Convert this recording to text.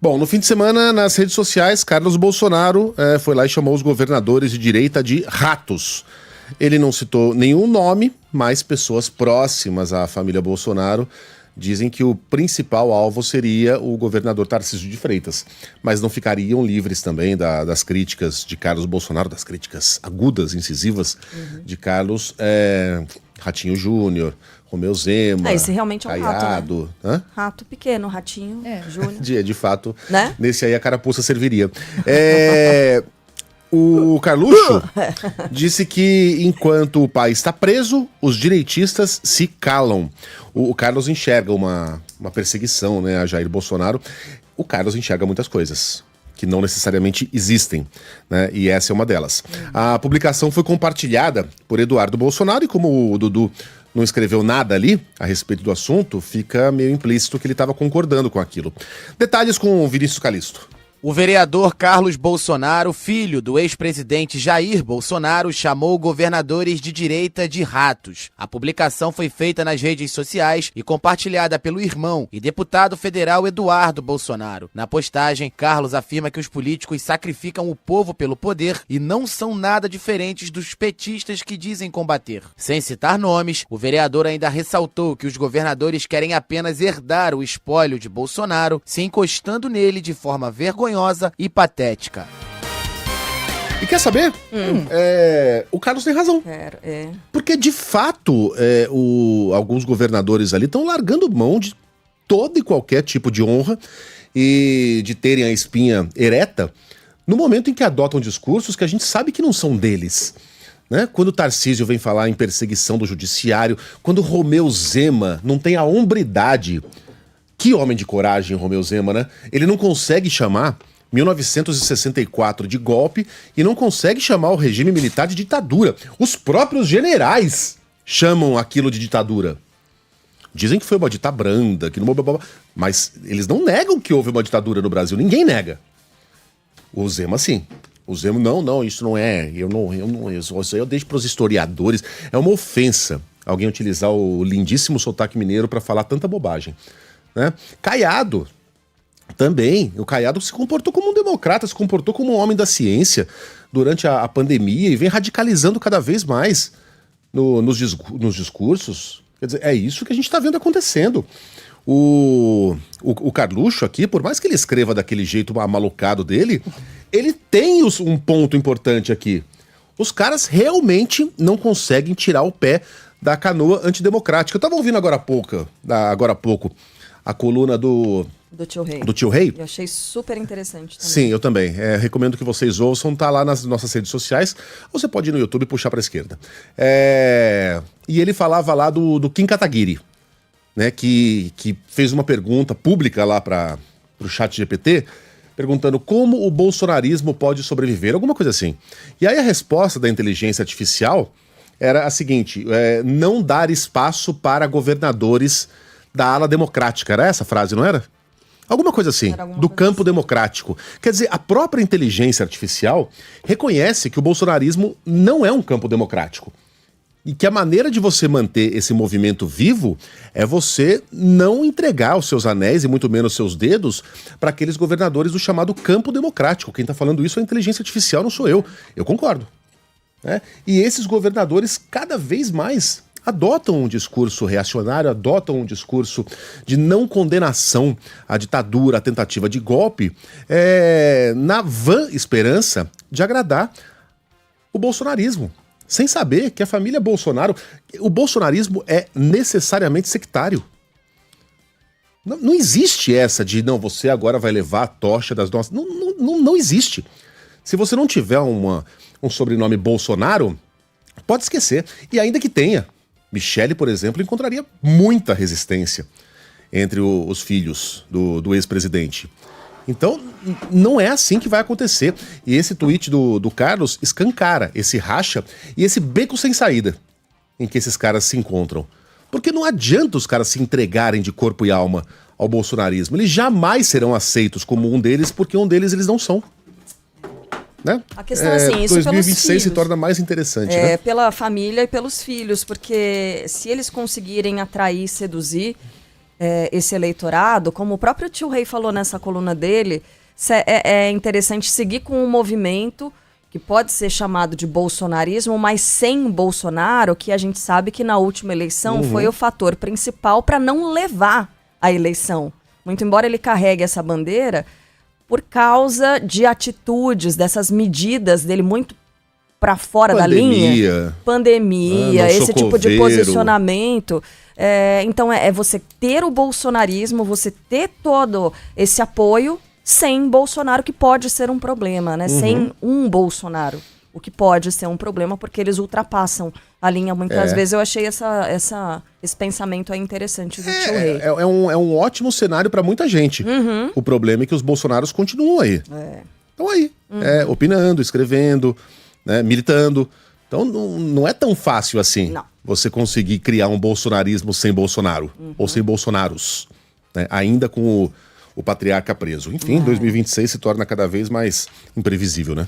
Bom, no fim de semana, nas redes sociais, Carlos Bolsonaro foi lá e chamou os governadores de direita de ratos. Ele não citou nenhum nome, mas pessoas próximas à família Bolsonaro dizem que o principal alvo seria o governador Tarcísio de Freitas. Mas não ficariam livres também das críticas de Carlos Bolsonaro, das críticas agudas, incisivas de Carlos Ratinho Júnior, Romeu Zema, esse realmente é um Caiado. Rato, né? Rato pequeno, Ratinho Júnior. De fato, né? Nesse aí a carapuça serviria. O Carluxo disse que enquanto o país está preso, os direitistas se calam. O Carlos enxerga uma perseguição, né, a Jair Bolsonaro. O Carlos enxerga muitas coisas que não necessariamente existem, né? E essa é uma delas. A publicação foi compartilhada por Eduardo Bolsonaro e como o Dudu não escreveu nada ali a respeito do assunto, fica meio implícito que ele estava concordando com aquilo. Detalhes com o Vinícius Calisto. O vereador Carlos Bolsonaro, filho do ex-presidente Jair Bolsonaro, chamou governadores de direita de ratos. A publicação foi feita nas redes sociais e compartilhada pelo irmão e deputado federal Eduardo Bolsonaro. Na postagem, Carlos afirma que os políticos sacrificam o povo pelo poder e não são nada diferentes dos petistas que dizem combater. Sem citar nomes, o vereador ainda ressaltou que os governadores querem apenas herdar o espólio de Bolsonaro, se encostando nele de forma vergonhosa e patética. E quer saber? O Carlos tem razão. Porque, de fato, alguns governadores ali estão largando mão de todo e qualquer tipo de honra e de terem a espinha ereta no momento em que adotam discursos que a gente sabe que não são deles. Né? Quando o Tarcísio vem falar em perseguição do judiciário, quando o Romeu Zema não tem a hombridade. Que homem de coragem, Romeu Zema, né? Ele não consegue chamar 1964 de golpe e não consegue chamar o regime militar de ditadura. Os próprios generais chamam aquilo de ditadura. Dizem que foi uma ditadura branda, que não... mas eles não negam que houve uma ditadura no Brasil. Ninguém nega. O Zema, sim. O Zema, não, isso não é. Isso aí eu deixo para os historiadores. É uma ofensa alguém utilizar o lindíssimo sotaque mineiro para falar tanta bobagem. Né? Caiado também. O Caiado se comportou como um democrata, se comportou como um homem da ciência durante a pandemia e vem radicalizando cada vez mais nos discursos. Quer dizer, é isso que a gente está vendo acontecendo. O Carluxo aqui, por mais que ele escreva daquele jeito amalucado dele, ele tem um ponto importante aqui. Os caras realmente não conseguem tirar o pé da canoa antidemocrática. Eu estava ouvindo agora há pouco a coluna do Tio Rei. Eu achei super interessante também. Sim, eu também. Recomendo que vocês ouçam, tá lá nas nossas redes sociais. Ou você pode ir no YouTube e puxar para a esquerda. E ele falava lá do Kim Kataguiri, né, que fez uma pergunta pública lá para o ChatGPT, perguntando como o bolsonarismo pode sobreviver, alguma coisa assim. E aí a resposta da inteligência artificial era a seguinte, não dar espaço para governadores da ala democrática. Era essa a frase, não era? Alguma coisa assim, do campo democrático. Quer dizer, a própria inteligência artificial reconhece que o bolsonarismo não é um campo democrático. E que a maneira de você manter esse movimento vivo é você não entregar os seus anéis e muito menos os seus dedos para aqueles governadores do chamado campo democrático. Quem está falando isso é a inteligência artificial, não sou eu. Eu concordo. Né? E esses governadores cada vez mais adotam um discurso reacionário, adotam um discurso de não condenação à ditadura, à tentativa de golpe, na vã esperança de agradar o bolsonarismo. Sem saber que a família Bolsonaro... O bolsonarismo é necessariamente sectário. Não existe essa de, não, você agora vai levar a tocha das nossas... Não existe. Se você não tiver um sobrenome Bolsonaro, pode esquecer. E ainda que tenha, Michele, por exemplo, encontraria muita resistência entre os filhos do ex-presidente. Então, não é assim que vai acontecer. E esse tweet do Carlos escancara esse racha e esse beco sem saída em que esses caras se encontram. Porque não adianta os caras se entregarem de corpo e alma ao bolsonarismo. Eles jamais serão aceitos como um deles, porque um deles eles não são. Né? A questão é assim, isso 2026 se torna mais interessante, né? Pela família e pelos filhos, porque se eles conseguirem atrair, seduzir, esse eleitorado, como o próprio Tio Rei falou nessa coluna dele, é interessante seguir com um movimento que pode ser chamado de bolsonarismo, mas sem Bolsonaro, que a gente sabe que na última eleição foi o fator principal para não levar a eleição. Muito embora ele carregue essa bandeira, por causa de atitudes, dessas medidas dele muito para fora da linha. Pandemia, esse tipo de posicionamento. Então é você ter o bolsonarismo, você ter todo esse apoio sem Bolsonaro, que pode ser um problema, né? Sem um Bolsonaro, o que pode ser um problema, porque eles ultrapassam a linha muitas vezes. Eu achei esse pensamento aí interessante do Tio Rei. É um ótimo cenário para muita gente. O problema é que os Bolsonaros continuam aí. Estão aí, opinando, escrevendo, né, militando. Então não é tão fácil assim você conseguir criar um bolsonarismo sem Bolsonaro, ou sem Bolsonaros, né, ainda com o patriarca preso. Enfim, 2026 se torna cada vez mais imprevisível, né?